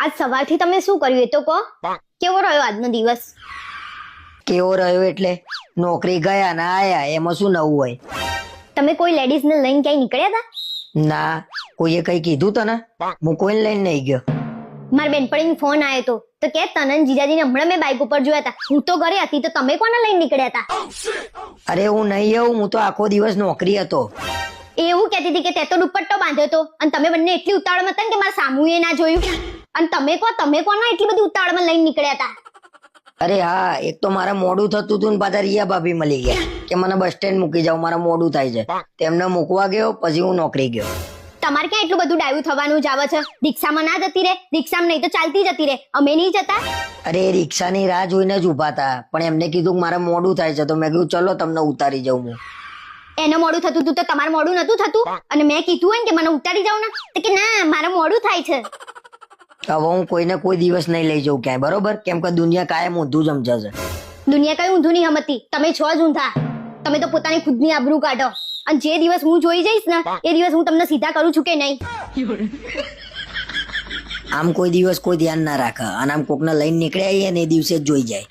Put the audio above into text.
આજ સવારથી તમે શું કર્યું એ તો કહો. કેવો રહ્યો આજનો દિવસ? કેવો રહ્યો એટલે નોકરી ગયા ના આયા એમાં શું નવું હોય? તમે કોઈ લેડીઝ ને લઈને ક્યાંય નીકળ્યા હતા? ના, કોઈએ કઈ કીધું તને? હું કોઈને લઈને નહીં ગયો. મારા બેનપણીનો ફોન આવ્યો તો કે તને જીજાજીને હમણાં મેં બાઇક ઉપર જોયા હતા. હું તો ઘરે હતી તો તમે કોને લઈને નીકળ્યા હતા? અરે હું નહીં આવું, હું તો આખો દિવસ નોકરી હતો. એવું કહેતી હતી કે તે તો દુપટ્ટો બાંધ્યો હતો અને તમે બંને એટલી ઉતાવળમાં હતા ને કે મારા સામુએ ના જોયું. અને તમે કોના એટલી બધી ઉતાવળમાં લઈને નીકળ્યા હતા? અરે હા, એક તો મારે મોડું થતું હતું ને પાછા રિયા ભાભી મળી ગયા કે મને બસ સ્ટેન્ડ મૂકી જાવ, મારે મોડું થાય છે. તેમને મૂકવા ગયો, પછી હું નોકરી ગયો. તમારે ક્યાં એટલું બધું ડાયું થવાનું જ આવે છે? રિક્ષામાં ના જતી રે, રિક્ષામાં નહીં તો ચાલતી જતી રે. અમે નહીં જતા? અરે રિક્ષાની રાહ જોઈને જ ઉભા હતા, પણ એમને કીધું કે મારે મોડું થાય છે, તો મેં કીધું ચલો તમને ઉતારી જાઉં હું. એને મોડું થતું હતું તો તમારે મોડું નતું થતું? અને મેં કીધું હોય ને કે મને ઉતારી જાવ ને તો કે ના મારે મોડું થાય છે. હવે હું કોઈને કોઈ દિવસ નહીં લઈ જાઉં ક્યાંય, બરોબર? કેમ કે દુનિયા કાયમ ઊંધું જ સમજે છે. દુનિયા કઈ ઊંધું નહીં સમજતી, તમે છો જ ઊંધા. તમે તો પોતાની ખુદની આબરૂ કાઢો. અને જે દિવસ હું જોઈ જઈશ ને એ દિવસ હું તમને સીધા કરું છું કે નહીં. આમ કોઈ દિવસ કોઈ ધ્યાન ના રાખે અને આમ કોકને લઈને નીકળ્યા ને એ દિવસે જ જોઈ જાય.